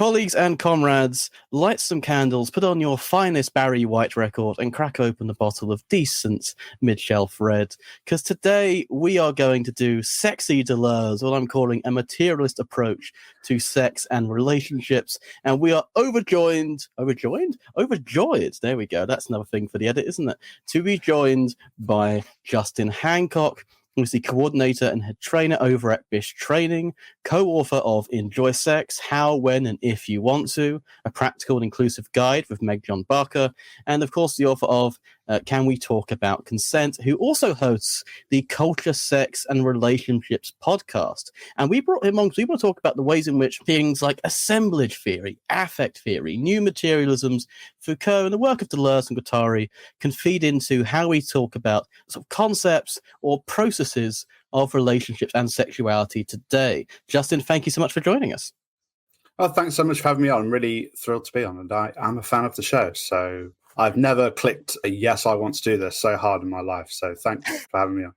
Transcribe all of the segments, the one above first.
Colleagues and comrades, light some candles, put on your finest Barry White record, and crack open the bottle of decent mid-shelf red, because today we are going to do Sexy Deleuze, what I'm calling a materialist approach to sex and relationships, and we are overjoyed, there we go, that's another thing for the edit, isn't it, to be joined by Justin Hancock, who's the coordinator and head trainer over at BISH Training, co-author of Enjoy Sex, How, When, and If You Want To, a practical and inclusive guide with Meg John Barker, and of course the author of Can We Talk About Consent, who also hosts the Culture, Sex, and Relationships podcast. And we brought him on because we want to talk about the ways in which things like assemblage theory, affect theory, new materialisms, Foucault, and the work of Deleuze and Guattari can feed into how we talk about sort of concepts or processes of relationships and sexuality today. Justin, thank you so much for joining us. Well, thanks so much for having me on. I'm really thrilled to be on, and I'm a fan of the show. So I've never clicked a yes, I want to do this so hard in my life. So thanks for having me on.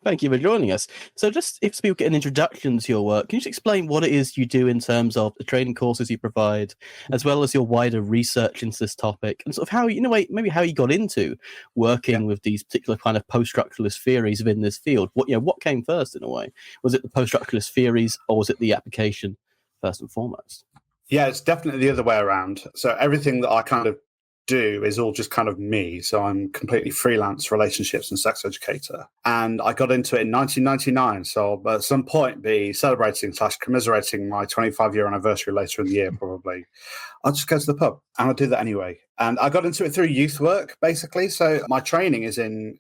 Thank you for joining us. So just if people get an introduction to your work, can you just explain what it is you do in terms of the training courses you provide, as well as your wider research into this topic, and sort of how, maybe how you got into working with these particular kind of post-structuralist theories within this field? What came first in a way? Was it the post-structuralist theories, or was it the application first and foremost? Yeah, it's definitely the other way around. So everything that I kind of do is all just kind of me. So I'm completely freelance relationships and sex educator. And I got into it in 1999. So I'll at some point be celebrating / commiserating my 25-year anniversary later in the year, probably. I'll just go to the pub, and I'll do that anyway. And I got into it through youth work, basically. So my training is in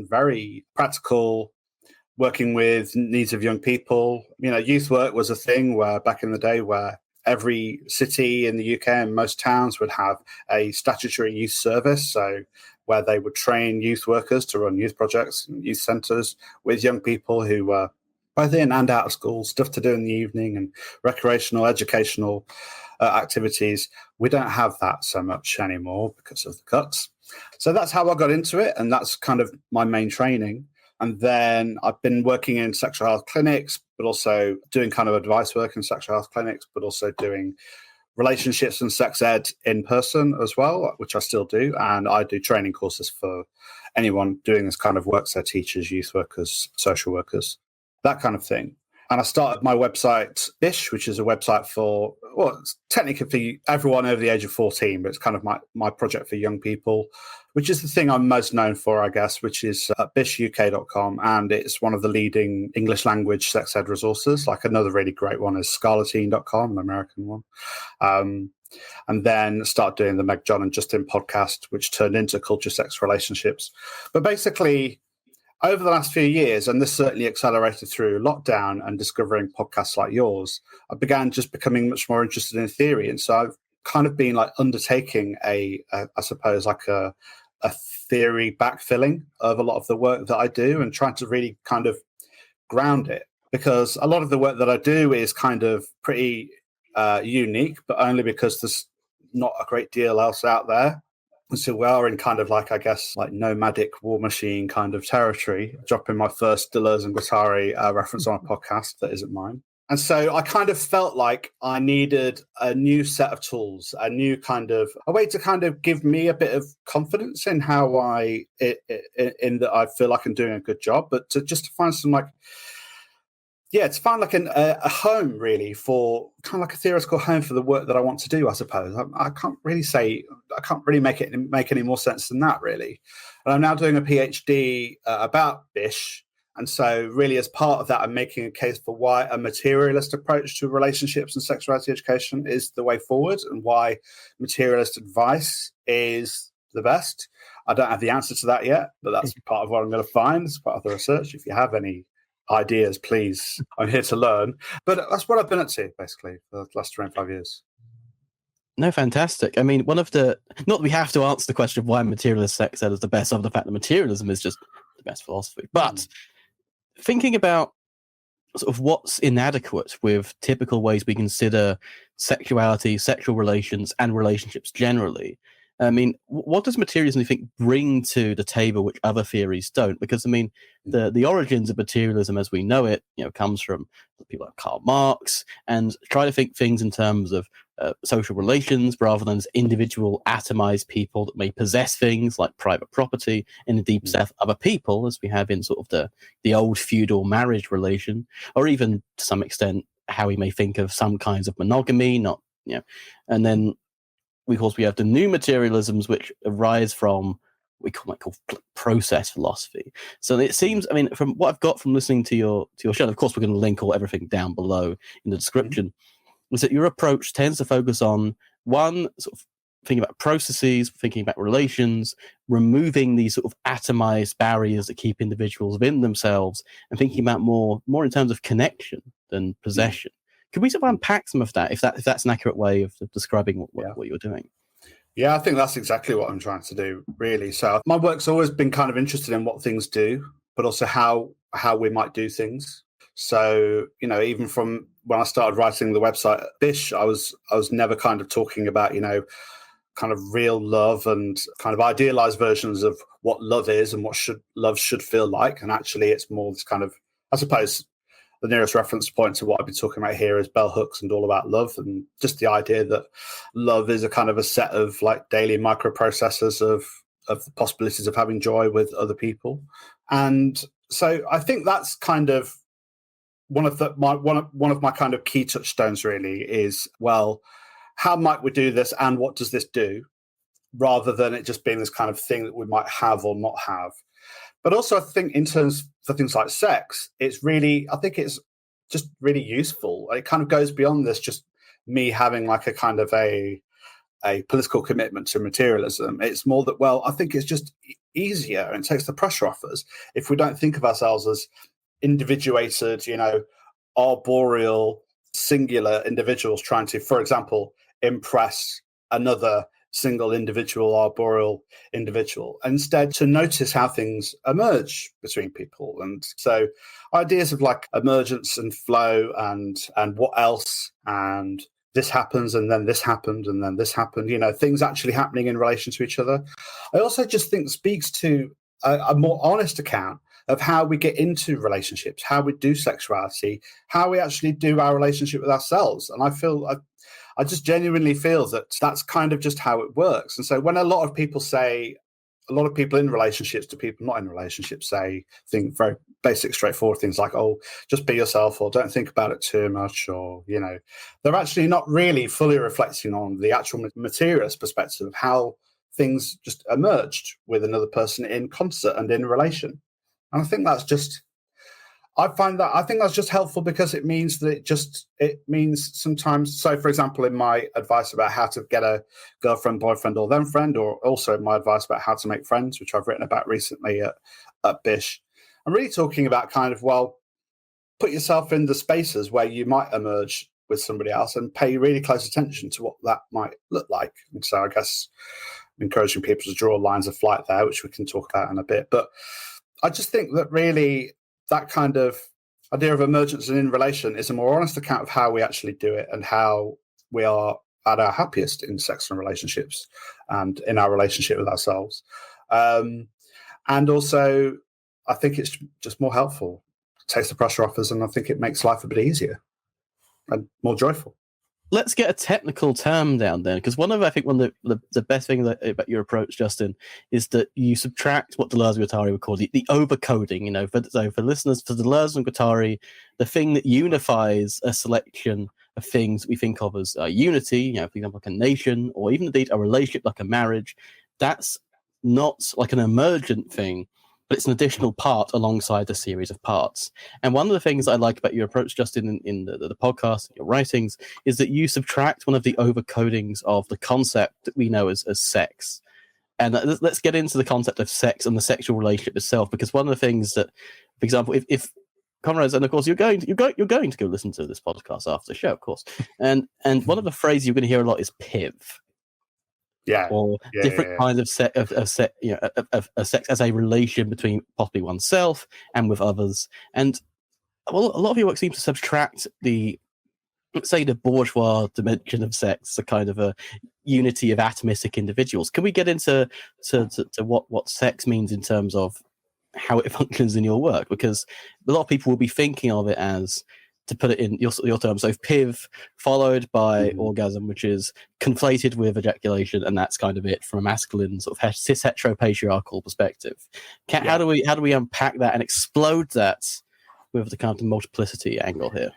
very practical, working with needs of young people. Youth work was a thing where back in the day where every city in the UK and most towns would have a statutory youth service, so where they would train youth workers to run youth projects and youth centres with young people who were both in and out of school, stuff to do in the evening and recreational, educational activities. We don't have that so much anymore because of the cuts. So that's how I got into it, and that's kind of my main training. And then I've been working in sexual health clinics, but also doing kind of advice work in sexual health clinics, but also doing relationships and sex ed in person as well, which I still do. And I do training courses for anyone doing this kind of work, so teachers, youth workers, social workers, that kind of thing. And I started my website, BISH, which is a website for, it's technically for everyone over the age of 14, but it's kind of my project for young people, which is the thing I'm most known for, I guess, which is bishuk.com. And it's one of the leading English language sex ed resources. Like another really great one is scarletine.com, an American one. And then start doing the Meg John and Justin podcast, which turned into Culture, Sex, Relationships. But basically, over the last few years, and this certainly accelerated through lockdown and discovering podcasts like yours, I began just becoming much more interested in theory. And so I've kind of been like undertaking I suppose, like a theory backfilling of a lot of the work that I do and trying to really kind of ground it. Because a lot of the work that I do is kind of pretty unique, but only because there's not a great deal else out there. So we are in kind of like, I guess, like nomadic war machine kind of territory, dropping my first Deleuze and Guattari reference on a podcast that isn't mine. And so I kind of felt like I needed a new set of tools, a way to kind of give me a bit of confidence in how in that I feel like I'm doing a good job, but to find some it's find like a home really for kind of like a theoretical home for the work that I want to do, I suppose. I can't really make it make any more sense than that, really. And I'm now doing a PhD about BISH. And so really as part of that, I'm making a case for why a materialist approach to relationships and sexuality education is the way forward and why materialist advice is the best. I don't have the answer to that yet, but that's part of what I'm going to find as part of the research. If you have any ideas, please, I'm here to learn. But that's what I've been up to basically for the last 25 years. No, fantastic. I mean, not that we have to answer the question of why materialist sex ed is the best, of the fact that materialism is just the best philosophy, but thinking about sort of what's inadequate with typical ways we consider sexuality, sexual relations, and relationships generally. I mean, what does materialism, you think, bring to the table which other theories don't? Because, I mean, the origins of materialism as we know it, comes from people like Karl Marx, and try to think things in terms of social relations rather than as individual atomized people that may possess things like private property and indeed possess other people, as we have in sort of the old feudal marriage relation, or even to some extent how we may think of some kinds of monogamy, not, and then of course we have the new materialisms which arise from we call process philosophy. So it seems, I mean, from what I've got from listening to your show, and of course we're going to link everything down below in the description, is that your approach tends to focus on one, sort of thinking about processes, thinking about relations, removing these sort of atomized barriers that keep individuals within themselves, and thinking about more in terms of connection than possession. Could we sort of unpack some of that, if that's an accurate way of describing what you're doing? Yeah, I think that's exactly what I'm trying to do, really. So my work's always been kind of interested in what things do, but also how we might do things. So, even from when I started writing the website at BISH, I was never kind of talking about, kind of real love and kind of idealized versions of what love is and what love should feel like. And actually, it's more this kind of, I suppose, the nearest reference point to what I've been talking about here is bell hooks and All About Love, and just the idea that love is a kind of a set of like daily microprocessors of the possibilities of having joy with other people. And so I think that's kind of one of my kind of key touchstones really is, well, how might we do this and what does this do, rather than it just being this kind of thing that we might have or not have. But also I think in terms for things like sex, I think it's just really useful. It kind of goes beyond this, just me having like a kind of a political commitment to materialism. It's more that, well, I think it's just easier and takes the pressure off us if we don't think of ourselves as individuated, arboreal, singular individuals trying to, for example, impress another single individual, arboreal individual. Instead, to notice how things emerge between people. And so ideas of like emergence and flow and what else, and this happens and then this happened and then this happened, things actually happening in relation to each other. I also just think speaks to a more honest account of how we get into relationships, how we do sexuality, how we actually do our relationship with ourselves. And I just genuinely feel that that's kind of just how it works. And so when a lot of people in relationships to people not in relationships think very basic, straightforward things like, oh, just be yourself, or don't think about it too much, or, they're actually not really fully reflecting on the actual materialist perspective of how things just emerged with another person in concert and in relation. And I think that's just helpful because it means that it means sometimes. So, for example, in my advice about how to get a girlfriend, boyfriend, or then friend, or also my advice about how to make friends, which I've written about recently at BISH, I'm really talking about kind of, well, put yourself in the spaces where you might emerge with somebody else and pay really close attention to what that might look like. And so I guess I'm encouraging people to draw lines of flight there, which we can talk about in a bit. But I just think that really that kind of idea of emergence and in relation is a more honest account of how we actually do it and how we are at our happiest in sex and relationships and in our relationship with ourselves. And also, I think it's just more helpful. It takes the pressure off us, and I think it makes life a bit easier and more joyful. Let's get a technical term down then, because one of the best things about your approach, Justin, is that you subtract what Deleuze and Guattari would call the overcoding. For listeners, for Deleuze and Guattari, the thing that unifies a selection of things we think of as unity, for example, like a nation, or even indeed a relationship like a marriage, that's not like an emergent thing, but it's an additional part alongside a series of parts. And one of the things I like about your approach, Justin, in the podcast, your writings, is that you subtract one of the overcodings of the concept that we know as sex. And let's get into the concept of sex and the sexual relationship itself, because one of the things that, for example, if comrades, and of course you're going to go listen to this podcast after the show, of course, and one of the phrases you're going to hear a lot is PIV. Different kinds of sex as a relation between possibly oneself and with others. And a lot of your work seems to subtract the bourgeois dimension of sex, a kind of a unity of atomistic individuals. Can we get into what sex means in terms of how it functions in your work? Because a lot of people will be thinking of it as to put it in your terms. So PIV followed by orgasm, which is conflated with ejaculation, and that's kind of it from a masculine sort of cis hetero patriarchal perspective. How do we unpack that and explode that with the kind of multiplicity angle here?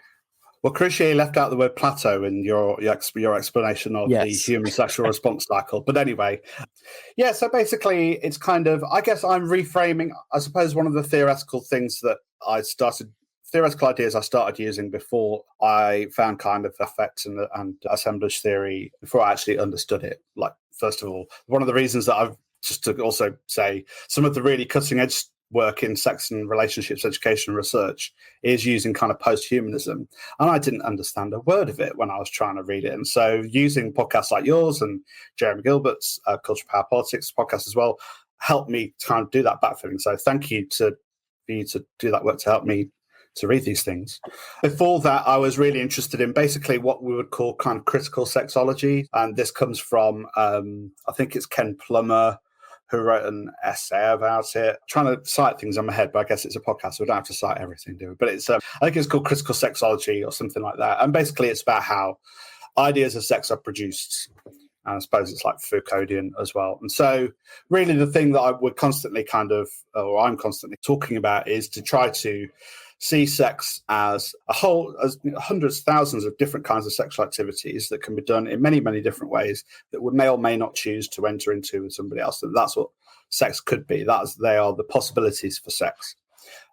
Well, crucially, you left out the word plateau in your explanation of the human sexual response cycle. But anyway, so basically, it's kind of, I guess I'm reframing, I suppose, one of the theoretical ideas I started using before I found kind of affect and assemblage theory, before I actually understood it. Like, first of all, one of the reasons that I've, just to also say, some of the really cutting edge work in sex and relationships education research is using kind of post-humanism, and I didn't understand a word of it when I was trying to read it. And so using podcasts like yours and Jeremy Gilbert's Culture Power Politics podcast as well helped me kind of do that backfilling. So thank you for you to do that work to help me to read these things. Before that, I was really interested in basically what we would call kind of critical sexology, and this comes from I think it's Ken Plummer, who wrote an essay about it. Trying to cite things on my head, but I guess it's a podcast, so we don't have to cite everything, do we? But it's I think it's called Critical Sexology or something like that. And basically it's about how ideas of sex are produced. And I suppose it's like Foucauldian as well. And so really the thing that I'm constantly talking about is to try to see sex as a whole, as hundreds, thousands of different kinds of sexual activities that can be done in many, many different ways that we may or may not choose to enter into with somebody else. And that's what sex could be. They are the possibilities for sex.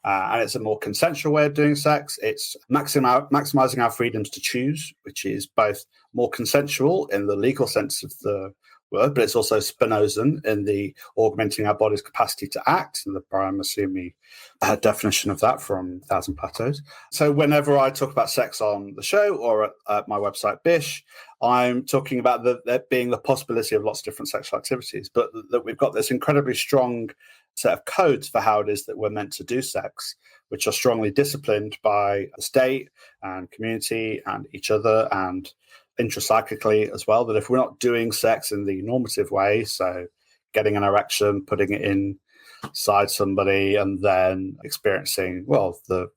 And it's a more consensual way of doing sex. It's maximizing our freedoms to choose, which is both more consensual in the legal sense of the word, but it's also Spinozan in the augmenting our body's capacity to act, and the Brian Massumi definition of that from Thousand Plateaus. So whenever I talk about sex on the show or at my website BISH, I'm talking about there being the possibility of lots of different sexual activities, but that we've got this incredibly strong set of codes for how it is that we're meant to do sex, which are strongly disciplined by the state and community and each other and intrapsychically as well, that if we're not doing sex in the normative way, so getting an erection, putting it inside somebody, and then experiencing, the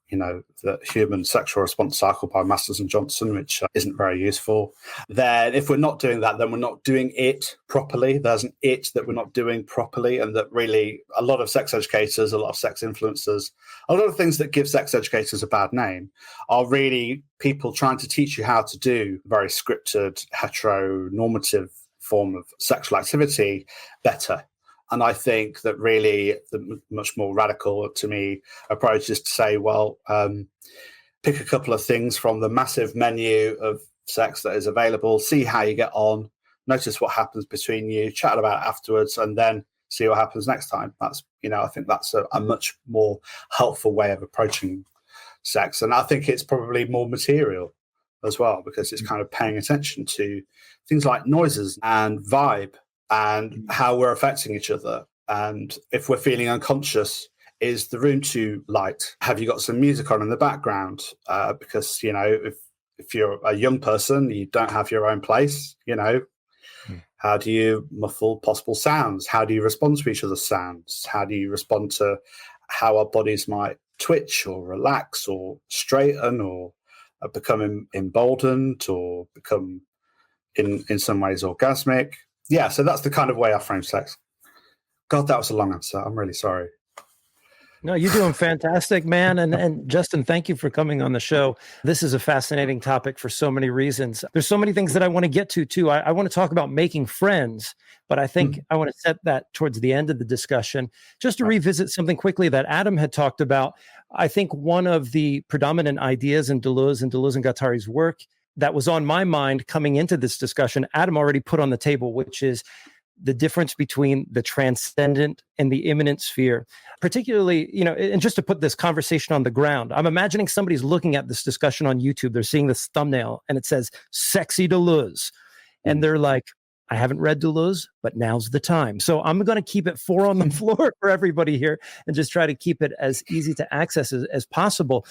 human sexual response cycle by Masters and Johnson, which isn't very useful, then if we're not doing that, then we're not doing it properly. There's an it that we're not doing properly, and that really a lot of sex educators, a lot of sex influencers, a lot of things that give sex educators a bad name are really people trying to teach you how to do very scripted, heteronormative form of sexual activity better. And I think that really the much more radical, to me, approach is to say, pick a couple of things from the massive menu of sex that is available, see how you get on, notice what happens between you, chat about it afterwards, and then see what happens next time. That's, I think that's a much more helpful way of approaching sex. And I think it's probably more material as well, because it's kind of paying attention to things like noises and vibe and how we're affecting each other. And if we're feeling unconscious, is the room too light? Have you got some music on in the background? Because, if you're a young person, you don't have your own place, how do you muffle possible sounds? How do you respond to each other's sounds? How do you respond to how our bodies might twitch or relax or straighten or become emboldened or become in some ways orgasmic? Yeah, so that's the kind of way I frame sex. God, that was a long answer. I'm really sorry. No, you're doing fantastic, man. And Justin, thank you for coming on the show. This is a fascinating topic for so many reasons. There's so many things that I want to get to, too. I want to talk about making friends, but I think I want to set that towards the end of the discussion. Just to revisit something quickly that Adam had talked about, I think one of the predominant ideas in Deleuze and Guattari's work that was on my mind coming into this discussion, Adam already put on the table, which is the difference between the transcendent and the immanent sphere. Particularly, and just to put this conversation on the ground, I'm imagining somebody's looking at this discussion on YouTube. They're seeing this thumbnail and it says, "Sexy Deleuze." And they're like, I haven't read Deleuze, but now's the time. So I'm going to keep it 4 on the floor for everybody here and just try to keep it as easy to access as possible.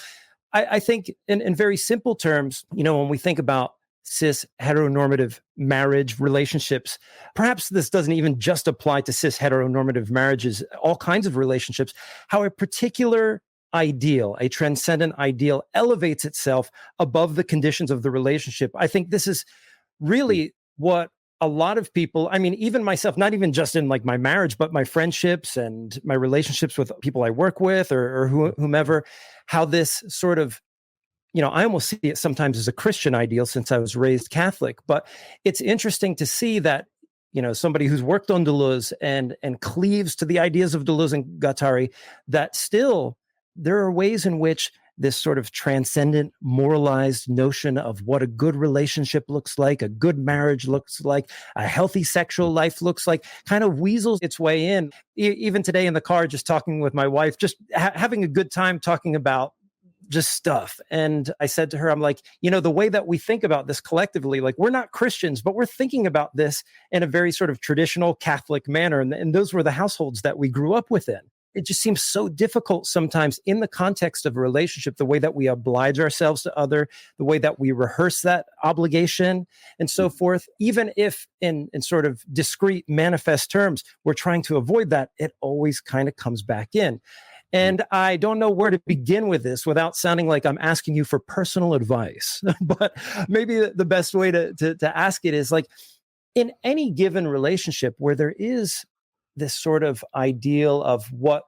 I think in very simple terms, when we think about cis heteronormative marriage relationships, perhaps this doesn't even just apply to cis heteronormative marriages, all kinds of relationships, how a particular ideal, a transcendent ideal, elevates itself above the conditions of the relationship. I think this is really what a lot of people, I mean, even myself, not even just in like my marriage, but my friendships and my relationships with people I work with or whomever, how this sort of, I almost see it sometimes as a Christian ideal since I was raised Catholic, but it's interesting to see that, somebody who's worked on Deleuze and cleaves to the ideas of Deleuze and Guattari, that still there are ways in which this sort of transcendent, moralized notion of what a good relationship looks like, a good marriage looks like, a healthy sexual life looks like, kind of weasels its way in. Even today in the car, just talking with my wife, just having a good time talking about just stuff. And I said to her, I'm like, the way that we think about this collectively, like we're not Christians, but we're thinking about this in a very sort of traditional Catholic manner. And those were the households that we grew up within. It just seems so difficult sometimes in the context of a relationship, the way that we oblige ourselves to other, the way that we rehearse that obligation and so forth. Even if in sort of discrete manifest terms, we're trying to avoid that, it always kind of comes back in. And I don't know where to begin with this without sounding like I'm asking you for personal advice, but maybe the best way to ask it is like, in any given relationship where there is this sort of ideal of what,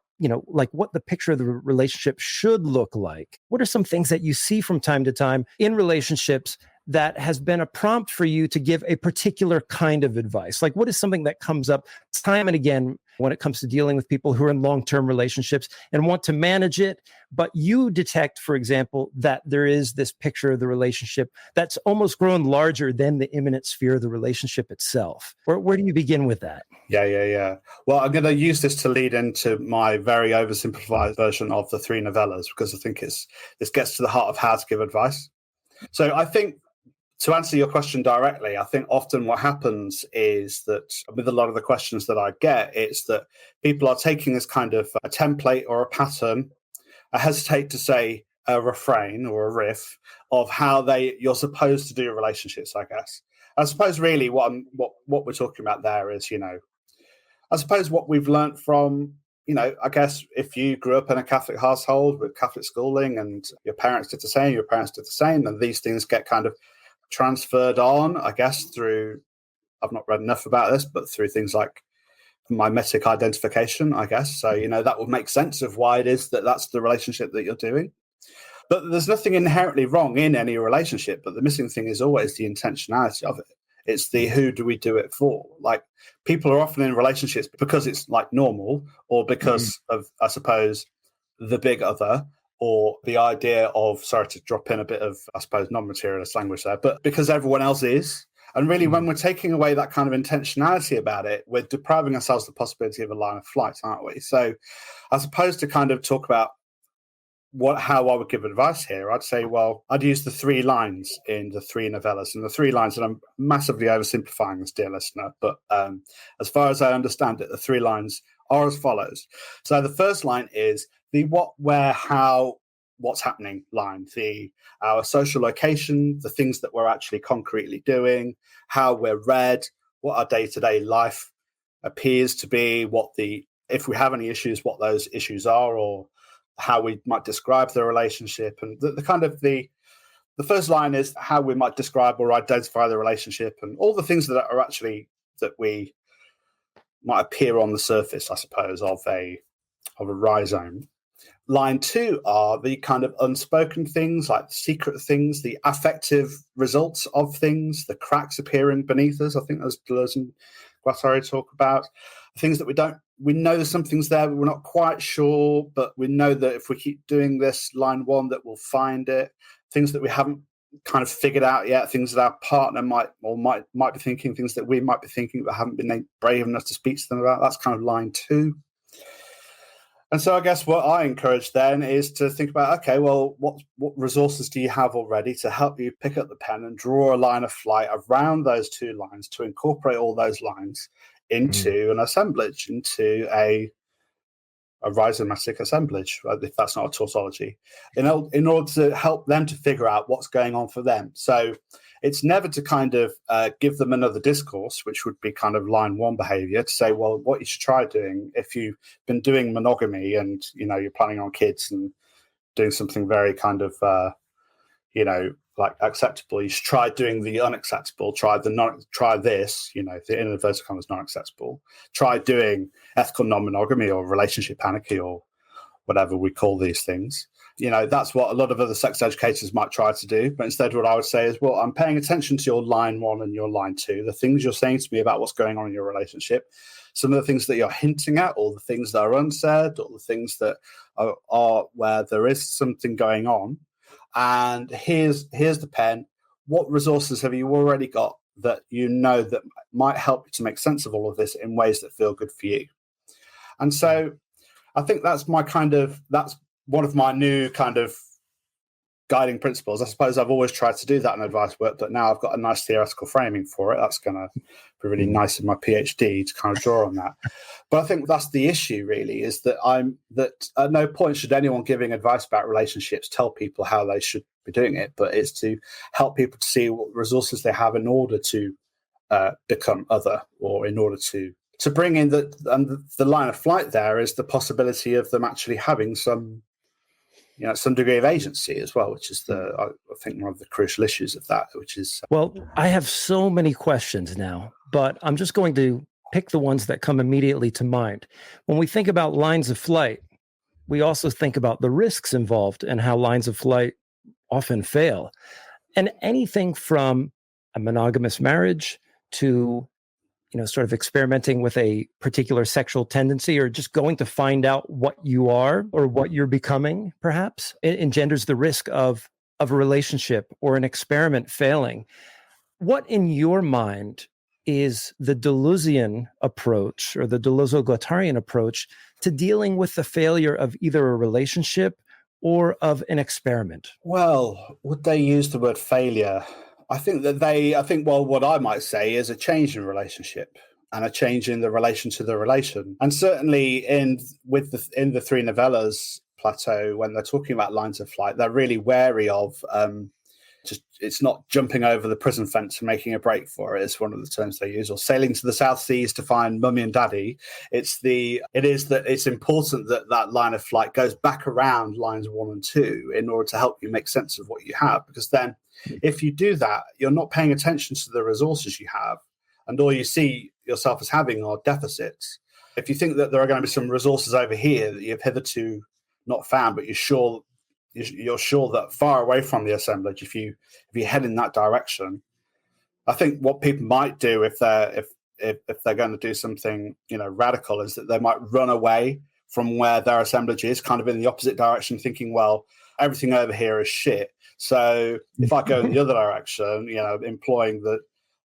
like what the picture of the relationship should look like, what are some things that you see from time to time in relationships that has been a prompt for you to give a particular kind of advice? Like, what is something that comes up time and again when it comes to dealing with people who are in long-term relationships and want to manage it, but you detect, for example, that there is this picture of the relationship that's almost grown larger than the imminent sphere of the relationship itself? Where do you begin with that? Yeah. Well, I'm going to use this to lead into my very oversimplified version of the three novellas, because I think this gets to the heart of how to give advice. So I think, to answer your question directly, I think often what happens is that with a lot of the questions that I get, it's that people are taking this kind of a template or a pattern. I hesitate to say a refrain or a riff of how you're supposed to do relationships, I guess. I suppose really what we're talking about there is, I suppose what we've learned from, I guess if you grew up in a Catholic household with Catholic schooling and your parents did the same, and these things get kind of transferred on, I guess, through, I've not read enough about this, but through things like mimetic identification, I guess. So, that would make sense of why it is that that's the relationship that you're doing. But there's nothing inherently wrong in any relationship, but the missing thing is always the intentionality of it. It's the who do we do it for? Like, people are often in relationships because it's like normal, or because of, I suppose, the big other, or the idea of, sorry to drop in a bit of, I suppose, non-materialist language there, but because everyone else is. And really, when we're taking away that kind of intentionality about it, we're depriving ourselves the possibility of a line of flight, aren't we? So as opposed to kind of talk about how I would give advice here, I'd say, well, I'd use the three lines in the three novellas. And the three lines, and I'm massively oversimplifying this, dear listener, but as far as I understand it, the three lines are as follows. So the first line is the what, where, how, what's happening line, our social location, the things that we're actually concretely doing, how we're read, what our day-to-day life appears to be, if we have any issues, what those issues are, or how we might describe the relationship. And the first line is how we might describe or identify the relationship, and all the things that are actually that we might appear on the surface, I suppose, of a rhizome. Line two are the kind of unspoken things, like the secret things, the affective results of things, the cracks appearing beneath us. I think as Deleuze and Guattari talk about, things that we know there's some things there, but we're not quite sure, but we know that if we keep doing this, line one, that we'll find it. Things that we haven't kind of figured out yet, things that our partner might be thinking, things that we might be thinking but haven't been brave enough to speak to them about. That's kind of line two. And so I guess what I encourage then is to think about, okay, well, what resources do you have already to help you pick up the pen and draw a line of flight around those two lines, to incorporate all those lines into an assemblage, into a rhizomatic assemblage, if that's not a tautology, in order to help them to figure out what's going on for them. So it's never to kind of give them another discourse, which would be kind of line one behavior, to say, well, what you should try doing if you've been doing monogamy and, you're planning on kids and doing something very kind of, like acceptable, you should try doing the unacceptable, try this, the inverted commas non-acceptable, try doing ethical non-monogamy or relationship anarchy or whatever we call these things. That's what a lot of other sex educators might try to do. But instead, what I would say is, well, I'm paying attention to your line one and your line two, the things you're saying to me about what's going on in your relationship, some of the things that you're hinting at, or the things that are unsaid, or the things that are where there is something going on. And here's the pen. What resources have you already got that that might help you to make sense of all of this in ways that feel good for you? And so I think that's one of my new kind of guiding principles. I suppose I've always tried to do that in advice work, but now I've got a nice theoretical framing for it. That's going to be really nice in my PhD to kind of draw on that. But I think that's the issue, really, is that at no point should anyone giving advice about relationships tell people how they should be doing it, but it's to help people to see what resources they have in order to become other, or in order to bring in the line of flight there is the possibility of them actually having some degree of agency as well, which is I think one of the crucial issues of that, which is... Well, I have so many questions now, but I'm just going to pick the ones that come immediately to mind. When we think about lines of flight, we also think about the risks involved and how lines of flight often fail. And anything from a monogamous marriage to sort of experimenting with a particular sexual tendency, or just going to find out what you are or what you're becoming, perhaps, it engenders the risk of a relationship or an experiment failing. What, in your mind, is the Deleuzian approach or the Deleuze-Guattarian approach to dealing with the failure of either a relationship or of an experiment? Well, would they use the word failure? I think what I might say is a change in relationship and a change in the relation to the relation. And certainly in the three novellas, Plateau, when they're talking about lines of flight, they're really wary of it's not jumping over the prison fence and making a break for it. It's one of the terms they use, or sailing to the South Seas to find mummy and daddy. It is that it's important that line of flight goes back around lines 1 and 2 in order to help you make sense of what you have. Because then if you do that, you're not paying attention to the resources you have, and all you see yourself as having are deficits. If you think that there are going to be some resources over here that you've hitherto not found, but you're sure that far away from the assemblage, if you head in that direction, I think what people might do if they're going to do something radical is that they might run away from where their assemblage is, kind of in the opposite direction, thinking, well, everything over here is shit. So if I go in the other direction, employing the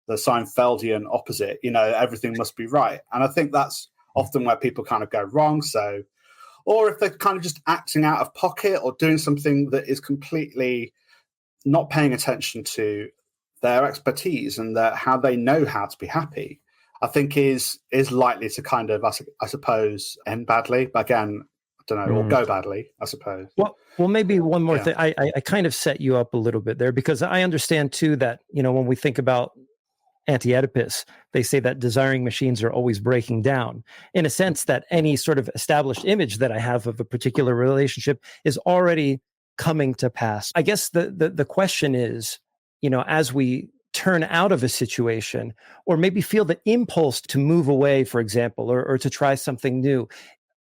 Seinfeldian opposite, everything must be right. And I think that's often where people kind of go wrong. So, or if they're kind of just acting out of pocket or doing something that is completely not paying attention to their expertise and how they know how to be happy, I think is likely to kind of, I suppose, end badly. But again, I don't know, or go badly, I suppose. Well, maybe one more thing. I kind of set you up a little bit there, because I understand too that, when we think about anti-Oedipus, they say that desiring machines are always breaking down, in a sense that any sort of established image that I have of a particular relationship is already coming to pass. I guess the question is, as we turn out of a situation, or maybe feel the impulse to move away, for example, or to try something new,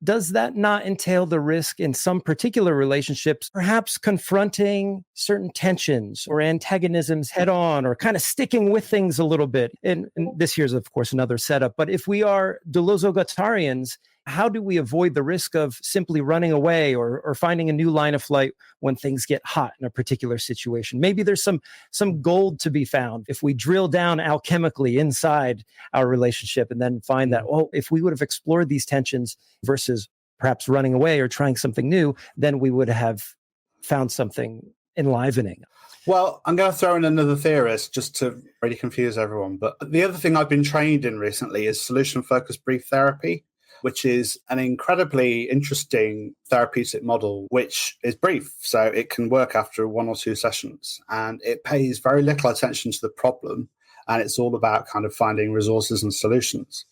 does that not entail the risk in some particular relationships, perhaps confronting certain tensions or antagonisms head on, or kind of sticking with things a little bit? And this here's, of course, another setup. But if we are Deleuze-Guattarians, how do we avoid the risk of simply running away or finding a new line of flight when things get hot in a particular situation? Maybe there's some gold to be found if we drill down alchemically inside our relationship and then find that, if we would have explored these tensions versus perhaps running away or trying something new, then we would have found something enlivening. Well, I'm going to throw in another theorist just to really confuse everyone. But the other thing I've been trained in recently is solution-focused brief therapy. which is an incredibly interesting therapeutic model, which is brief. So it can work after 1 or 2 sessions, and it pays very little attention to the problem. And it's all about kind of finding resources and solutions.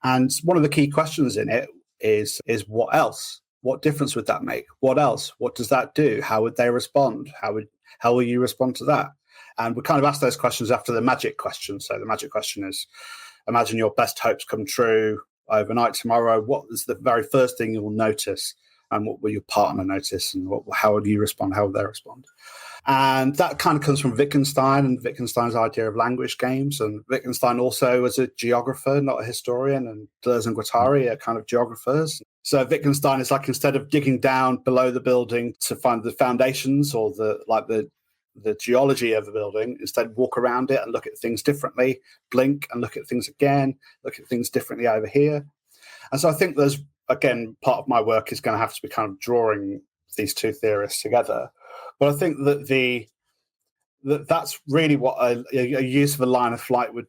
And one of the key questions in it is what else? What difference would that make? What else? What does that do? How would they respond? How will you respond to that? And we kind of ask those questions after the magic question. So the magic question is, imagine your best hopes come true overnight tomorrow. What is the very first thing you'll notice? And what will your partner notice? And how would you respond? How would they respond? And that kind of comes from Wittgenstein and Wittgenstein's idea of language games. And Wittgenstein also was a geographer, not a historian, and Deleuze and Guattari are kind of geographers. So Wittgenstein is like, instead of digging down below the building to find the foundations or the geology of the building, instead walk around it and look at things differently, blink and look at things again, look at things differently over here. And so I think there's, again, part of my work is going to have to be kind of drawing these two theorists together. But I think that that's really what a use of a line of flight would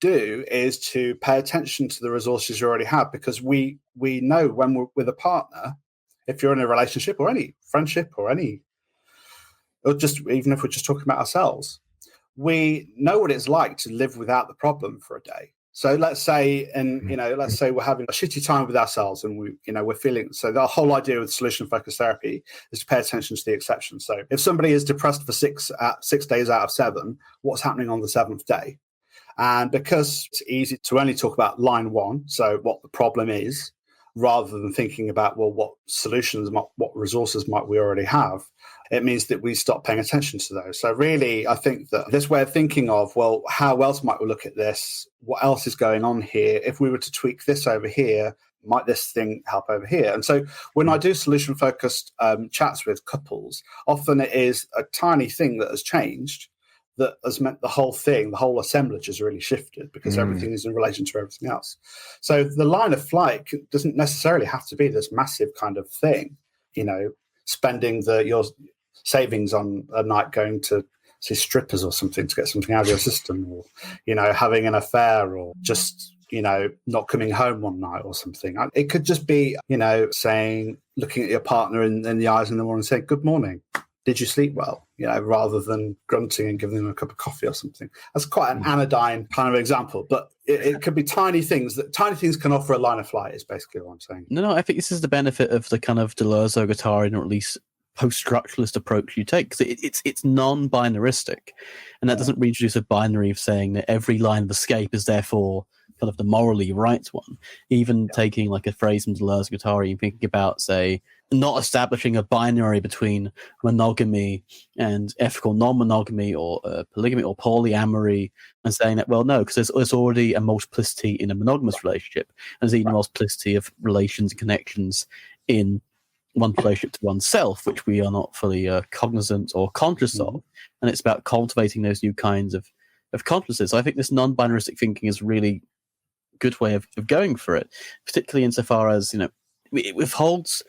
do, is to pay attention to the resources you already have, because we know when we're with a partner, if you're in a relationship or any friendship or just even if we're just talking about ourselves, we know what it's like to live without the problem for a day. So let's say, let's say we're having a shitty time with ourselves, and we're feeling. So the whole idea with solution-focused therapy is to pay attention to the exceptions. So if somebody is depressed for 6 days out of 7, what's happening on the 7th day? And because it's easy to only talk about line 1, so what the problem is, rather than thinking about, well, what solutions, what resources might we already have, it means that we stop paying attention to those. So really, I think that this way of thinking of, well, how else might we look at this? What else is going on here? If we were to tweak this over here, might this thing help over here? And so when I do solution-focused chats with couples, often it is a tiny thing that has changed that has meant the whole assemblage has really shifted, because everything is in relation to everything else. So the line of flight doesn't necessarily have to be this massive kind of thing, spending your savings on a night going to see strippers or something to get something out of your system, or, having an affair, or just, not coming home one night or something. It could just be, looking at your partner in the eyes in the morning and saying, good morning. Did you sleep well? Rather than grunting and giving them a cup of coffee or something. That's quite an anodyne kind of example, but it could be tiny things. Tiny things can offer a line of flight, is basically what I'm saying. No, I think this is the benefit of the kind of Deleuze or Guattari, or at least post-structuralist approach you take, because it's non-binaristic, and that doesn't reintroduce a binary of saying that every line of escape is therefore kind of the morally right one. Even taking like a phrase from Deleuze and Guattari and thinking about, say, not establishing a binary between monogamy and ethical non-monogamy, or polygamy or polyamory, and saying that, well, no, because there's already a multiplicity in a monogamous relationship, and there's even a multiplicity of relations and connections in one's relationship to oneself, which we are not fully cognizant or conscious of. And it's about cultivating those new kinds of consciousness. So I think this non-binaristic thinking is a really good way of going for it, particularly insofar as, it withholds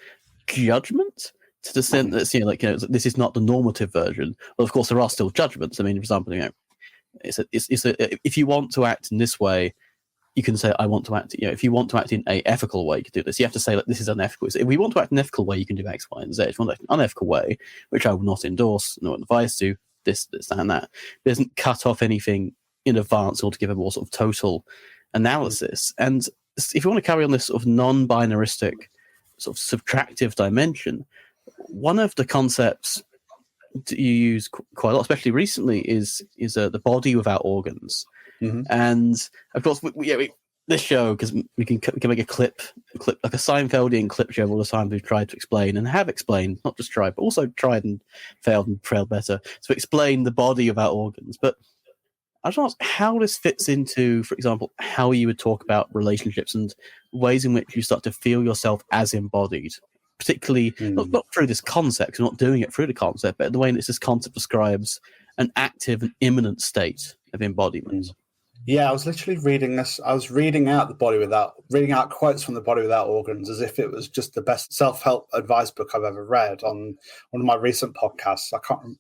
judgment to the sense that, this is not the normative version. Well, of course, there are still judgments. I mean, for example, if you want to act in this way, you can say, I want to act, if you want to act in a ethical way, you can do this. You have to say, like, this is unethical. If we want to act in an ethical way, you can do X, Y, and Z. If you want to act in an unethical way, which I will not endorse, nor advise to, this, that, and that, it doesn't cut off anything in advance or to give a more sort of total analysis. And if you want to carry on this sort of non-binaristic, sort of subtractive dimension, one of the concepts that you use quite a lot, especially recently, is the body without organs. And of course, this show, because we can make a clip like a Seinfeldian clip show all the time. We've tried to explain and have explained, not just tried, but also tried and failed better to explain the body without organs. But I just want to ask how this fits into, for example, how you would talk about relationships and ways in which you start to feel yourself as embodied, particularly not through this concept, we're not doing it through the concept, but the way in which this concept describes an active and imminent state of embodiment. Yeah, I was literally reading this. I was reading out quotes from The Body Without Organs as if it was just the best self-help advice book I've ever read on one of my recent podcasts. I can't remember.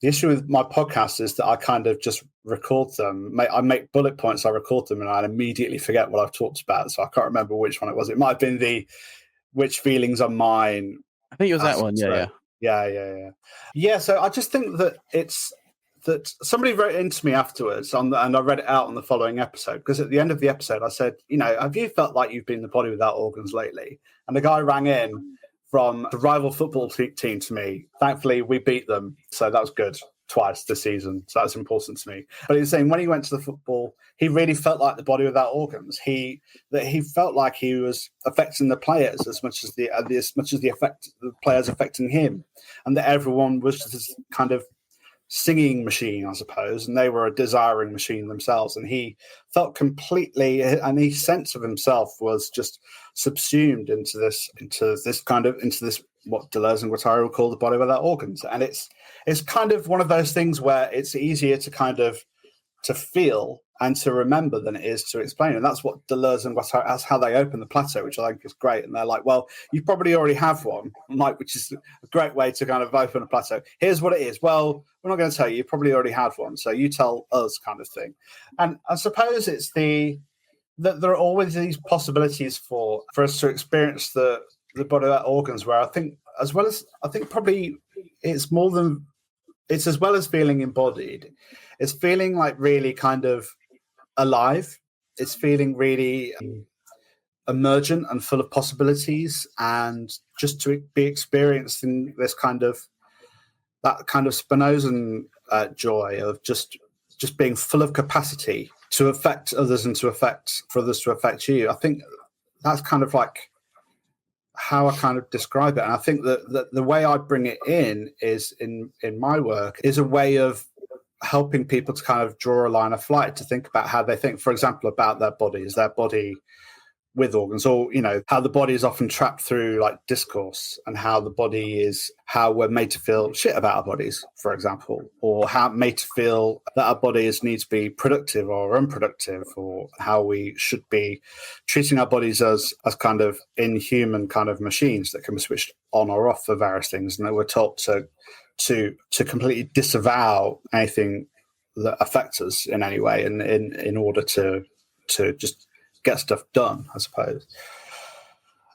The issue with my podcast is that I kind of just record them. I make bullet points, I record them, and I immediately forget what I've talked about. So I can't remember which one it was. It might have been which feelings are mine. I think it was that one. Yeah. So I just think that that somebody wrote into me afterwards and I read it out on the following episode, because at the end of the episode I said, have you felt like you've been the body without organs lately? And the guy rang in from the rival football team to me. Thankfully, we beat them, so that was good twice this season. So that's important to me. But he was saying when he went to the football, he really felt like the body without organs. He felt like he was affecting the players as much as the players affecting him, and that everyone was just kind of singing machine, I suppose, and they were a desiring machine themselves. And he felt completely, and his sense of himself was just subsumed into this what Deleuze and Guattari would call the body without organs. And it's kind of one of those things where it's easier to kind of to feel and to remember than it is to explain. And that's what Deleuze and Guattari, that's how they open the plateau, which I think is great. And they're like, well, you probably already have one, which is a great way to kind of open a plateau. Here's what it is. Well, we're not going to tell you. You probably already had one, so you tell us, kind of thing. And I suppose it's that there are always these possibilities for us to experience the body without organs, where I think probably it's as well as feeling embodied, it's feeling like really kind of alive. It's feeling really emergent and full of possibilities, and just to be experiencing this kind of Spinozan joy of just being full of capacity to affect others and for others to affect you. I think that's kind of like how I kind of describe it. And I think that the way I bring it in is in my work is a way of helping people to kind of draw a line of flight, to think about how they think, for example, about their body. Is their body with organs, or how the body is often trapped through like discourse, and how the body is how we're made to feel shit about our bodies, for example, or how made to feel that our bodies need to be productive or unproductive, or how we should be treating our bodies as kind of inhuman kind of machines that can be switched on or off for various things, and that we're taught to completely disavow anything that affects us in any way, and in order to just get stuff done, I suppose.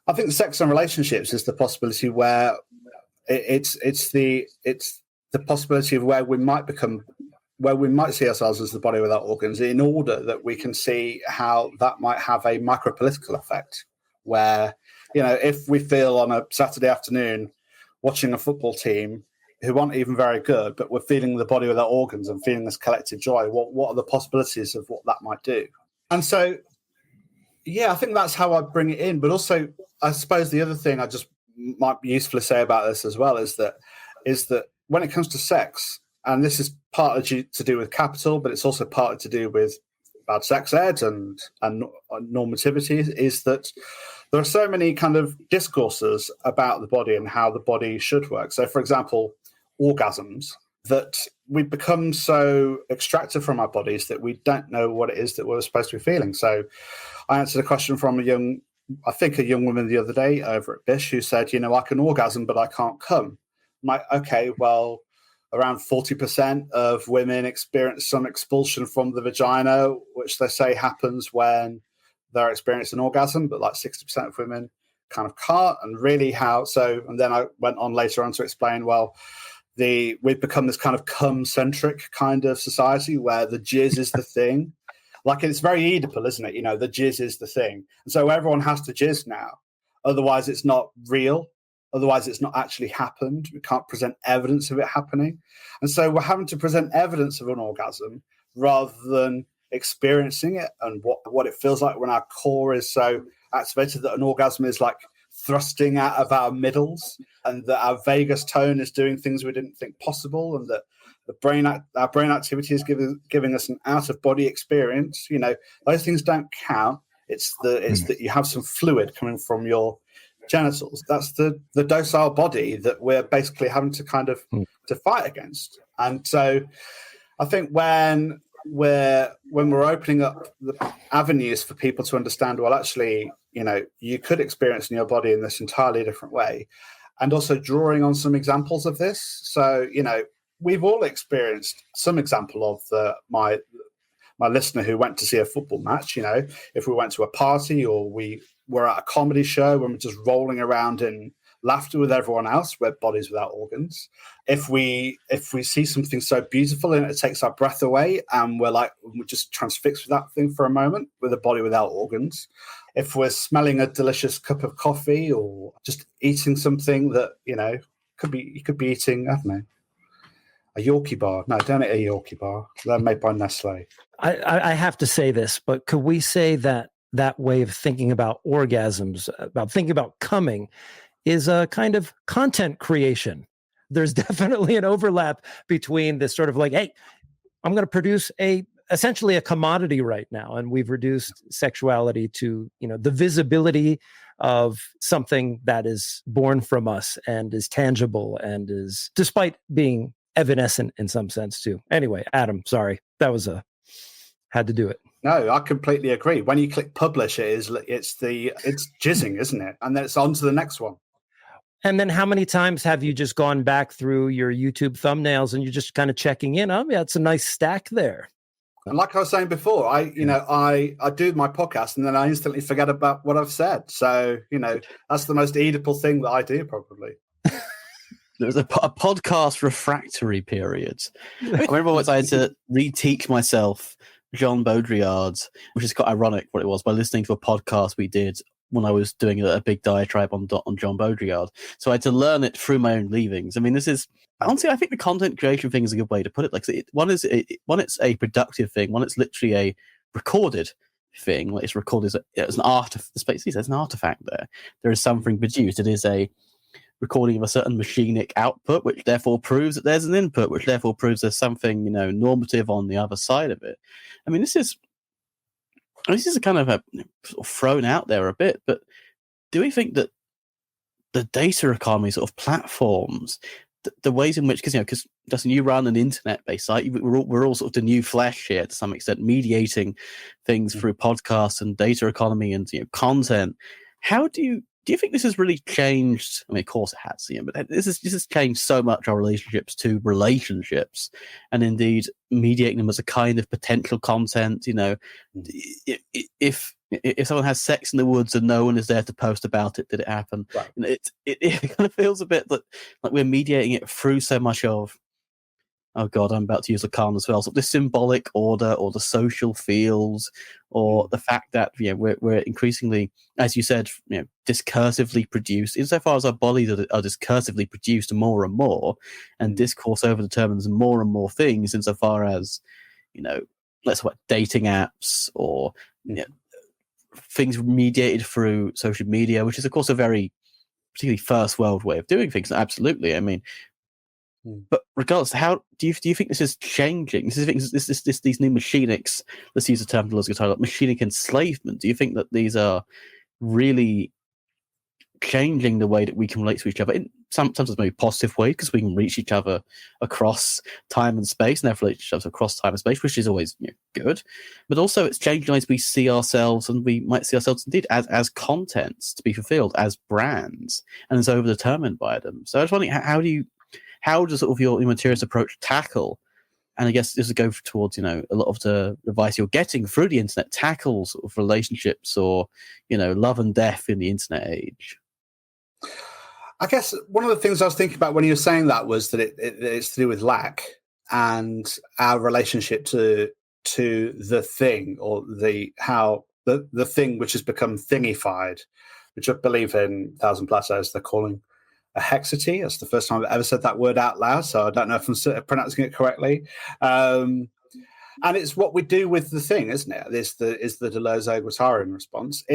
I think sex and relationships is the possibility where it's the possibility of where we might see ourselves as the body without organs, in order that we can see how that might have a micropolitical effect, where if we feel on a Saturday afternoon watching a football team who aren't even very good, but we're feeling the body without organs and feeling this collective joy, what are the possibilities of what that might do? And so yeah, I think that's how I bring it in. But also, I suppose the other thing I just might be useful to say about this as well is that when it comes to sex, and this is partly to do with capital, but it's also partly to do with bad sex ed and normativity, is that there are so many kind of discourses about the body and how the body should work. So, for example, orgasms, that we become so extracted from our bodies that we don't know what it is that we're supposed to be feeling. So I answered a question from a young woman the other day over at BISH who said, I can orgasm, but I can't come. I'm like, okay, well, around 40% of women experience some expulsion from the vagina, which they say happens when they're experiencing an orgasm, but like 60% of women kind of can't. And really and then I went on later on to explain, well, we've become this kind of cum-centric kind of society where the jizz is the thing. Like, it's very Oedipal, isn't it? The jizz is the thing. And so everyone has to jizz now. Otherwise, it's not real. Otherwise, it's not actually happened. We can't present evidence of it happening. And so we're having to present evidence of an orgasm rather than experiencing it and what it feels like when our core is so activated that an orgasm is like thrusting out of our middles, and that our vagus tone is doing things we didn't think possible, and that our brain activity is giving us an out of body experience. Those things don't count. It's that you have some fluid coming from your genitals. That's the docile body that we're basically having to kind of to fight against. And so I think when we're opening up the avenues for people to understand, well, actually, you could experience in your body in this entirely different way, and also drawing on some examples of this. So, we've all experienced some example of my listener who went to see a football match. If we went to a party or we were at a comedy show and we're just rolling around in laughter with everyone else, we're bodies without organs. If we see something so beautiful and it takes our breath away and we're just transfixed with that thing for a moment, with a body without organs. If we're smelling a delicious cup of coffee or just eating something that, you could be eating, I don't know, a Yorkie bar. No, don't eat a Yorkie bar. They're made by Nestle. I have to say this, but could we say that way of thinking about orgasms, about thinking about coming, is a kind of content creation? There's definitely an overlap between this sort of hey, I'm going to produce essentially a commodity right now. And we've reduced sexuality to, the visibility of something that is born from us and is tangible and is, despite being evanescent in some sense too. Anyway, Adam, sorry. That was had to do it. No, I completely agree. When you click publish, it's jizzing, isn't it? And then it's on to the next one. And then how many times have you just gone back through your YouTube thumbnails and you're just kind of checking in? Oh, yeah, it's a nice stack there. And like I was saying before, I do my podcast and then I instantly forget about what I've said. So, that's the most Oedipal thing that I do probably. There was a podcast refractory period. I remember once I had to reteach myself Jean Baudrillard's, which is quite ironic what it was, by listening to a podcast we did when I was doing a big diatribe on Jean Baudrillard. So I had to learn it through my own leavings. I mean, honestly, I think the content creation thing is a good way to put it. One, it's a productive thing. One, it's literally a recorded thing. It's recorded as an there's an artifact there. There is something produced. It is a recording of a certain machinic output, which therefore proves that there's an input, which therefore proves there's something, normative on the other side of it. I mean, this is a kind of sort of thrown out there a bit, but do we think that the data economy sort of platforms, the ways in which, because Justin, you run an internet-based site, we're all sort of the new flesh here to some extent, mediating things through podcasts and data economy and content. How do you think this has really changed? I mean, of course it has, but this has changed so much our relationships to relationships, and indeed mediating them as a kind of potential content. If someone has sex in the woods and no one is there to post about it, did it happen? Right. It kind of feels a bit like we're mediating it through so much of, oh God, I'm about to use a Khan as well. So the symbolic order or the social fields or the fact that we're increasingly, as you said, discursively produced, insofar as our bodies are discursively produced more and more, and discourse overdetermines more and more things insofar as, let's talk about dating apps or things mediated through social media, which is of course a very particularly first world way of doing things. Absolutely. I mean, but regardless, how do you think this is changing? These new machinics, let's use the term Deleuze and Guattari, like machinic enslavement. Do you think that these are really changing the way that we can relate to each other in sometimes maybe positive way, because we can reach each other across time and space, and therefore relate to each other across time and space, which is always good. But also it's changing the ways we see ourselves, and we might see ourselves indeed as contents to be fulfilled, as brands, and it's overdetermined by them. So I was wondering, how does sort of your materialist approach tackle, and I guess this would go towards, a lot of the advice you're getting through the internet, tackle sort of relationships or, love and death in the internet age? I guess one of the things I was thinking about when you were saying that was that it's to do with lack and our relationship to the thing, or the thing which has become thingified, which I believe in 1,000 Plateaus they're calling a hexity. That's the first time I've ever said that word out loud, so I don't know if I'm pronouncing it correctly. And it's what we do with the thing, isn't it? Is the Deleuze and Guattari response.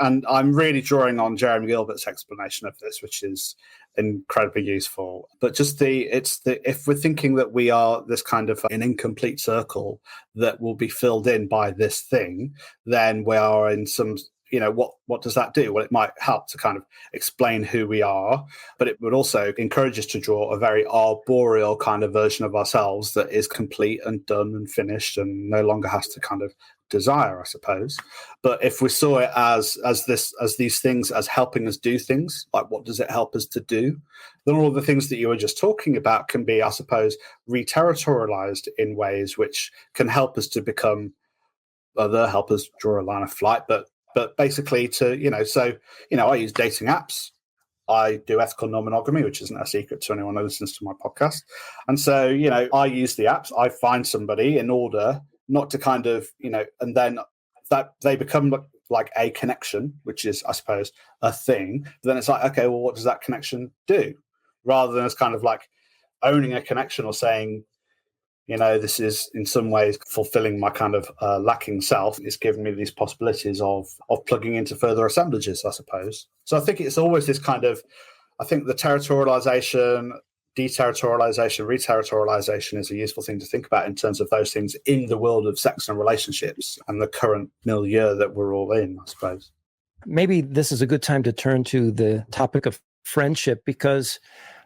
And I'm really drawing on Jeremy Gilbert's explanation of this, which is incredibly useful. But just if we're thinking that we are this kind of an incomplete circle that will be filled in by this thing, then we are in some what does that do? Well, it might help to kind of explain who we are, but it would also encourage us to draw a very arboreal kind of version of ourselves that is complete and done and finished and no longer has to kind of desire, I suppose. But if we saw it as these things as helping us do things, like what does it help us to do, then all of the things that you were just talking about can be, I suppose, re-territorialized in ways which can help us to become other, help us draw a line of flight, but basically to, I use dating apps. I do ethical non-monogamy, which isn't a secret to anyone who listens to my podcast. And so, I use the apps. I find somebody in order not to kind of, and then that they become like a connection, which is, I suppose, a thing. But then it's like, okay, well, what does that connection do? Rather than as kind of like owning a connection or saying, this is in some ways fulfilling my kind of lacking self. It's given me these possibilities of plugging into further assemblages, I suppose. So I think it's always this kind of, I think the territorialization, deterritorialization, reterritorialization is a useful thing to think about in terms of those things in the world of sex and relationships and the current milieu that we're all in, I suppose. Maybe this is a good time to turn to the topic of friendship, because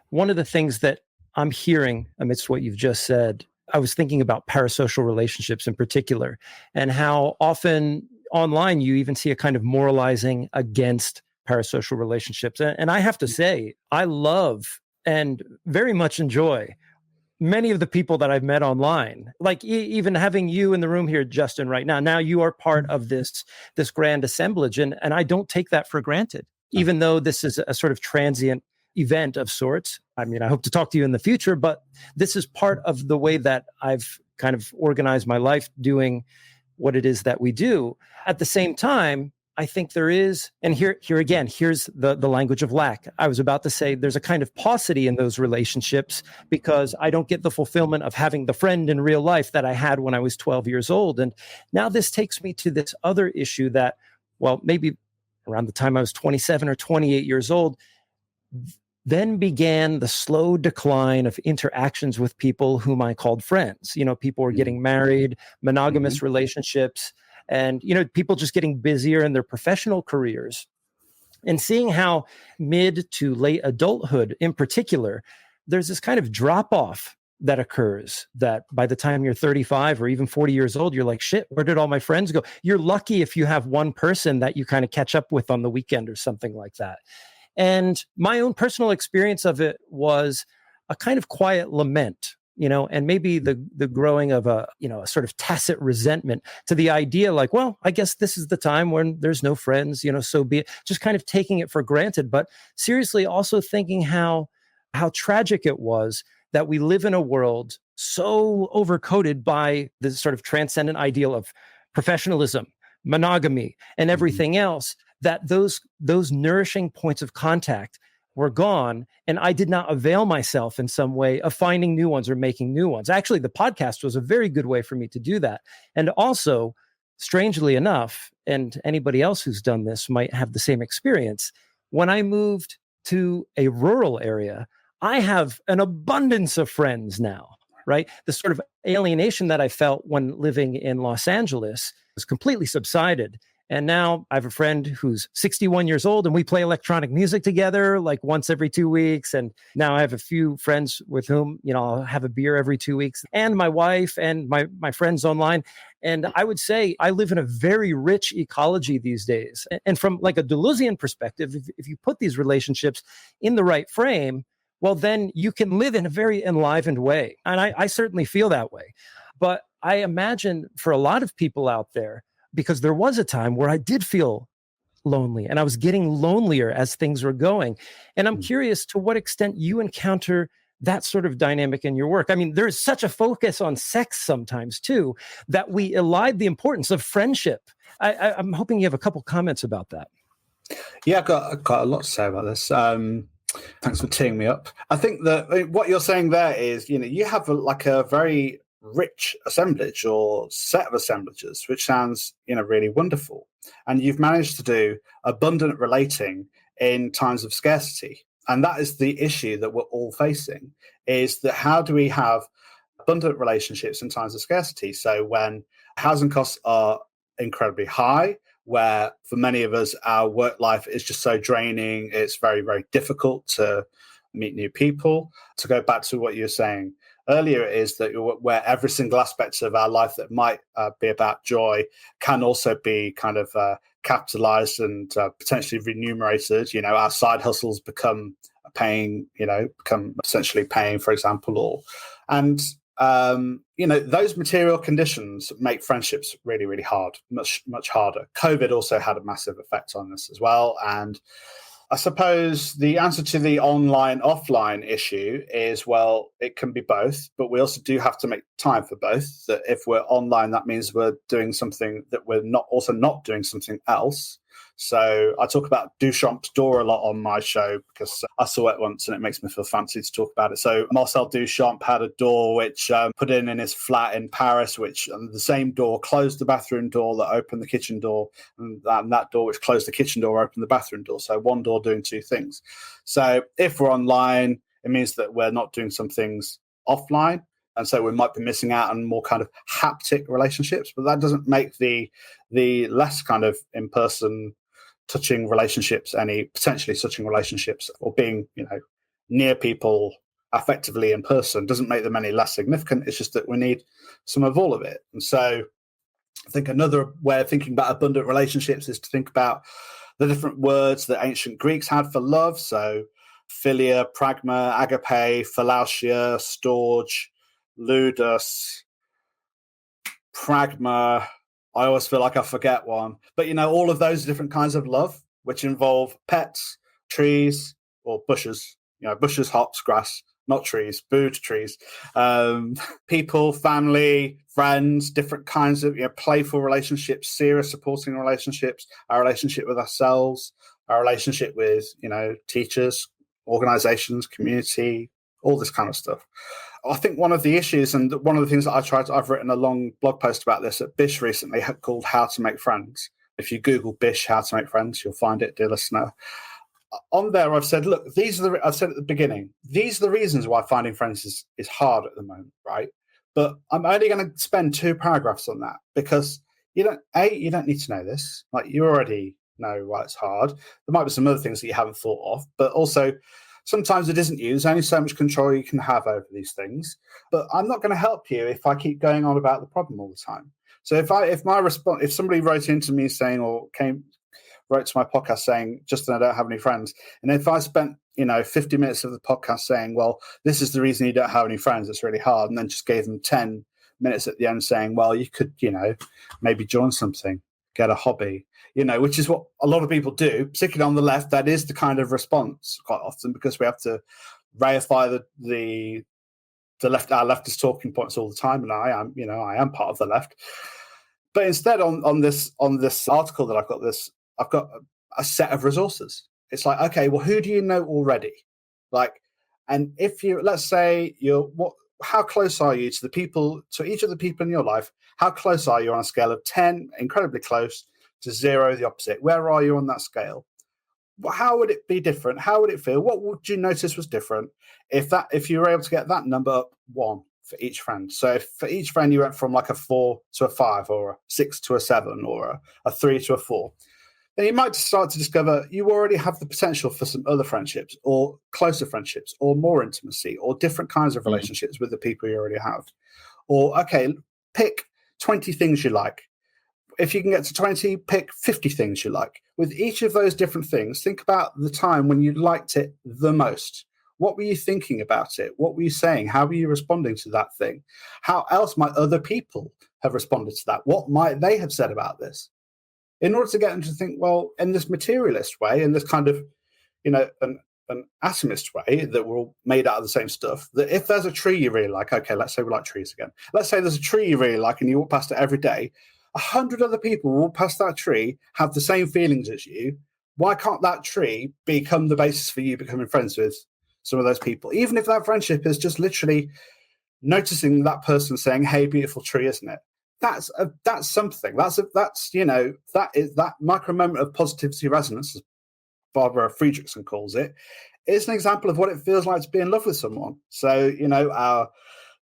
one of the things that I'm hearing amidst what you've just said, I was thinking about parasocial relationships in particular, and how often online you even see a kind of moralizing against parasocial relationships. And I have to say, I love and very much enjoy many of the people that I've met online, like even having you in the room here, Justin, right now. Now you are part of this grand assemblage, and I don't take that for granted, even though this is a sort of transient event of sorts. I mean, I hope to talk to you in the future, but this is part of the way that I've kind of organized my life doing what it is that we do. At the same time, I think there is, and here again, here's the language of lack. I was about to say there's a kind of paucity in those relationships because I don't get the fulfillment of having the friend in real life that I had when I was 12 years old. And now this takes me to this other issue that, well, maybe around the time I was 27 or 28 years old, then began the slow decline of interactions with people whom I called friends. People were getting married, monogamous relationships, and, people just getting busier in their professional careers, and seeing how mid to late adulthood in particular, there's this kind of drop off that occurs that by the time you're 35 or even 40 years old, you're like, shit, where did all my friends go? You're lucky if you have one person that you kind of catch up with on the weekend or something like that. And my own personal experience of it was a kind of quiet lament, and maybe the growing of a sort of tacit resentment to the idea like, well, I guess this is the time when there's no friends, so be it, just kind of taking it for granted. But seriously, also thinking how tragic it was that we live in a world so overcoated by this sort of transcendent ideal of professionalism, monogamy, and everything else, that those nourishing points of contact were gone. And I did not avail myself in some way of finding new ones or making new ones. Actually, the podcast was a very good way for me to do that. And also, strangely enough, and anybody else who's done this might have the same experience, when I moved to a rural area, I have an abundance of friends now, right? The sort of alienation that I felt when living in Los Angeles has completely subsided. And now I have a friend who's 61 years old and we play electronic music together like once every 2 weeks. And now I have a few friends with whom, I'll have a beer every 2 weeks, and my wife and my friends online. And I would say I live in a very rich ecology these days. And from like a Deleuzean perspective, if you put these relationships in the right frame, well, then you can live in a very enlivened way. And I certainly feel that way. But I imagine for a lot of people out there, because there was a time where I did feel lonely and I was getting lonelier as things were going. And I'm curious to what extent you encounter that sort of dynamic in your work. I mean, there's such a focus on sex sometimes too, that we elide the importance of friendship. I'm hoping you have a couple comments about that. Yeah, I've got a lot to say about this. Thanks for teeing me up. I think that what you're saying there is, you have a very rich assemblage or set of assemblages, which sounds, really wonderful. And you've managed to do abundant relating in times of scarcity. And that is the issue that we're all facing, is that how do we have abundant relationships in times of scarcity? So when housing costs are incredibly high, where for many of us, our work life is just so draining. It's very, very difficult to meet new people. To go back to what you were saying earlier, is that where every single aspect of our life that might be about joy can also be kind of capitalized and potentially remunerated. Our side hustles become essentially paying, for example, those material conditions make friendships really, really hard, much, much harder. COVID also had a massive effect on this as well. And I suppose the answer to the online offline issue is, well, it can be both, but we also do have to make time for both. That if we're online, that means we're doing something that we're not doing something else. So I talk about Duchamp's door a lot on my show because I saw it once and it makes me feel fancy to talk about it. So Marcel Duchamp had a door which put in his flat in Paris, which the same door closed the bathroom door that opened the kitchen door, and that door which closed the kitchen door opened the bathroom door. So one door doing two things. So if we're online, it means that we're not doing some things offline. And so we might be missing out on more kind of haptic relationships, but that doesn't make the less kind of in-person touching relationships, any potentially touching relationships, or being, near people effectively in person, doesn't make them any less significant. It's just that we need some of all of it. And so I think another way of thinking about abundant relationships is to think about the different words that ancient Greeks had for love. So philia, pragma, agape, philautia, storge, ludus, pragma. I always feel like I forget one. But, all of those different kinds of love, which involve pets, trees, or bushes. Bushes, hops, grass, not trees, boo to trees. People, family, friends, different kinds of playful relationships, serious supporting relationships, our relationship with ourselves, our relationship with, teachers, organizations, community, all this kind of stuff. I think one of the issues, and one of the things that I've written a long blog post about this at BISH recently called How to Make Friends. If you Google BISH, How to Make Friends, you'll find it, dear listener. On there, I've said, look, I've said at the beginning, these are the reasons why finding friends is hard at the moment, right? But I'm only going to spend 2 paragraphs on that because you don't need to know this. Like, you already know why it's hard. There might be some other things that you haven't thought of, but also sometimes it isn't you. There's only so much control you can have over these things. But I'm not going to help you if I keep going on about the problem all the time. So if somebody wrote into me saying, or wrote to my podcast saying, Justin, I don't have any friends, and if I spent 50 minutes of the podcast saying, well, this is the reason you don't have any friends, it's really hard, and then just gave them 10 minutes at the end saying, well, you could maybe join something, get a hobby, which is what a lot of people do, particularly on the left. That is the kind of response quite often, because we have to reify the left, our leftist talking points all the time, and I am part of the left. But instead, on this article that I've got a set of resources. It's like, okay, well, who do you know already? And if let's say how close are you to each of the people in your life? How close are you on a scale of 10, incredibly close, to 0, the opposite? Where are you on that scale? How would it be different? How would it feel? What would you notice was different if you were able to get that number up 1 for each friend? So if for each friend you went from like a 4 to a 5, or a 6 to a 7, or a 3 to a 4, then you might start to discover you already have the potential for some other friendships, or closer friendships, or more intimacy, or different kinds of relationships with the people you already have. Or, okay, pick 20 things you like. If you can get to 20, pick 50 things you like. With each of those different things, think about the time when you liked it the most. What were you thinking about it? What were you saying? How were you responding to that thing? How else might other people have responded to that? What might they have said about this? In order to get them to think, well, in this materialist way, in this kind of, an atomist way, that we're all made out of the same stuff, that if there's a tree you really like, okay, let's say we like trees again. Let's say there's a tree you really like and you walk past it every day. 100 other people walk past that tree, have the same feelings as you. Why can't that tree become the basis for you becoming friends with some of those people? Even if that friendship is just literally noticing that person saying, hey, beautiful tree, isn't it? That's something. That micro moment of positivity resonance, as Barbara Friedrichsen calls it, is an example of what it feels like to be in love with someone. So,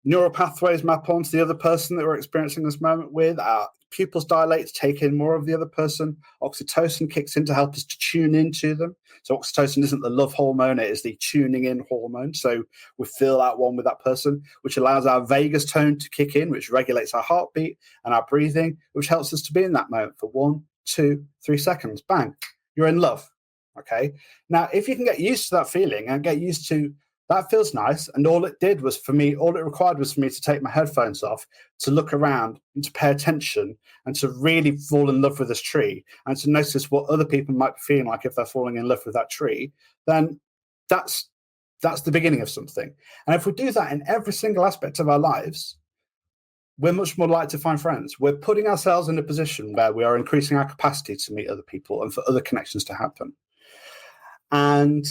neural pathways map onto the other person that we're experiencing this moment with. Our pupils dilate to take in more of the other person. Oxytocin kicks in to help us to tune into them. So oxytocin isn't the love hormone, it is the tuning in hormone. So we feel at one with that person, which allows our vagus tone to kick in, which regulates our heartbeat and our breathing, which helps us to be in that moment for 1, 2, 3 seconds. Bang, you're in love. Okay. Now, if you can get used to that feeling and get used to that feels nice. And all it required was for me to take my headphones off, to look around and to pay attention and to really fall in love with this tree and to notice what other people might be feeling like if they're falling in love with that tree, then that's the beginning of something. And if we do that in every single aspect of our lives, we're much more likely to find friends. We're putting ourselves in a position where we are increasing our capacity to meet other people and for other connections to happen. And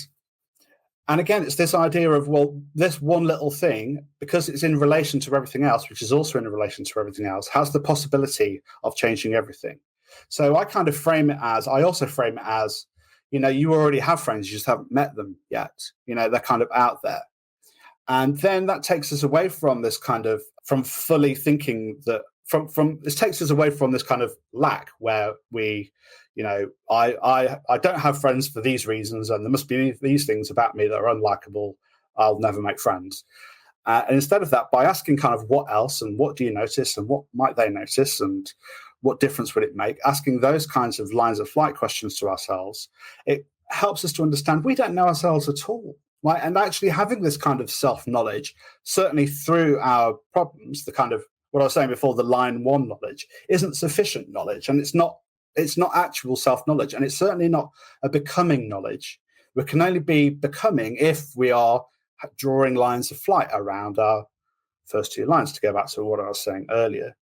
again, it's this idea of, well, this one little thing, because it's in relation to everything else, which is also in relation to everything else, has the possibility of changing everything. So I also frame it as, you already have friends, you just haven't met them yet. They're kind of out there. And then that takes us away from this from fully thinking that, this takes us away from this kind of lack where we, I don't have friends for these reasons, and there must be these things about me that are unlikable. I'll never make friends. And instead of that, by asking kind of what else and what do you notice and what might they notice and what difference would it make, asking those kinds of lines of flight questions to ourselves, it helps us to understand we don't know ourselves at all. Right? And actually having this kind of self-knowledge, certainly through our problems, the kind of what I was saying before, the line one knowledge, isn't sufficient knowledge. And it's not actual self-knowledge. And it's certainly not a becoming knowledge. We can only be becoming if we are drawing lines of flight around our first two lines, to go back to what I was saying earlier.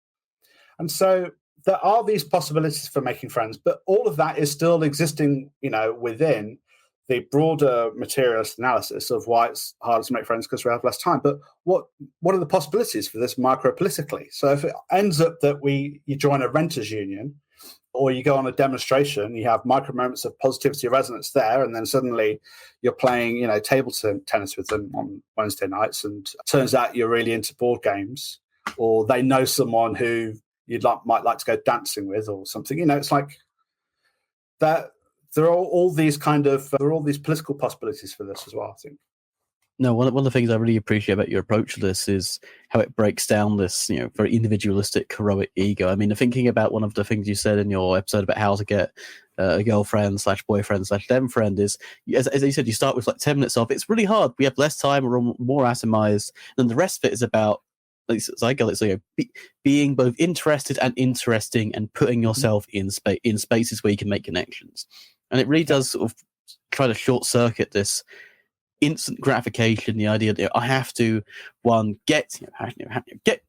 And so there are these possibilities for making friends, but all of that is still existing, within the broader materialist analysis of why it's harder to make friends because we have less time. But what are the possibilities for this micro-politically? So if it ends up that you join a renters union or you go on a demonstration, you have micro moments of positivity resonance there, and then suddenly you're playing, table tennis with them on Wednesday nights, and it turns out you're really into board games, or they know someone who might like to go dancing with or something. It's like that. There are all these political possibilities for this as well, I think. No, one of the things I really appreciate about your approach to this is how it breaks down this, very individualistic, heroic ego. I mean, thinking about one of the things you said in your episode about how to get a girlfriend / boyfriend / them friend is, as you said, you start with like 10 minutes off. It's really hard. We have less time, we're more atomized, and the rest of it is about, as I go, being both interested and interesting and putting yourself in spaces where you can make connections. And it really does sort of try to short circuit this instant gratification, the idea that I have to, one, get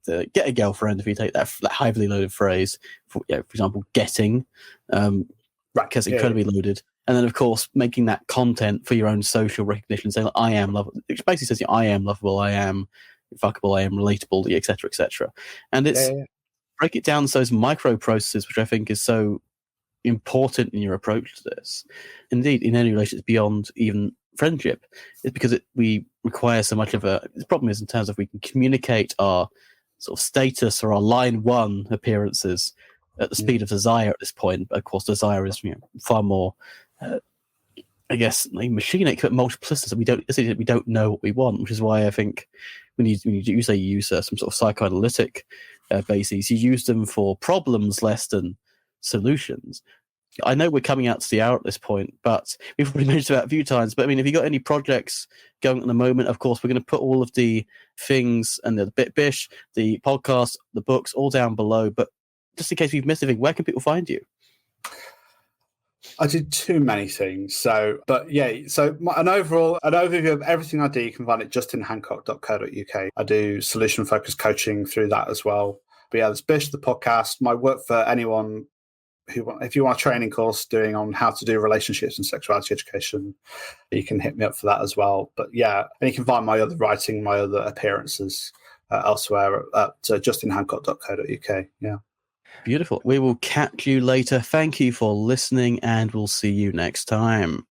a girlfriend, if you take that heavily loaded phrase, for example, getting, because incredibly loaded. And then, of course, making that content for your own social recognition, saying, I am lovable, which basically says, I am lovable, I am fuckable, I am relatable, etc., etc. And it's break it down to those micro processes, which I think is so important in your approach to this. Indeed, in any relationship beyond even friendship, it's because we require so much of the problem is in terms of we can communicate our sort of status or our line one appearances at the speed of desire at this point. But of course, desire is far more, I guess, machinic, but multiplicitous. We don't know what we want, which is why I think when you use some sort of psychoanalytic bases, you use them for problems less than solutions. I know we're coming out to the hour at this point, but we've already mentioned that a few times. But I mean, if you got any projects going at the moment, of course, we're going to put all of the things and the BISH, the podcast, the books, all down below. But just in case we've missed anything, where can people find you? I did too many things. So an overview of everything I do, you can find at justinhancock.co.uk. I do solution-focused coaching through that as well. But yeah, there's BISH, the podcast, my work for anyone if you want a training course doing on how to do relationships and sexuality education, you can hit me up for that as well. But yeah, and you can find my other writing, my other appearances elsewhere at justinhancock.co.uk. Yeah. Beautiful. We will catch you later. Thank you for listening, and we'll see you next time.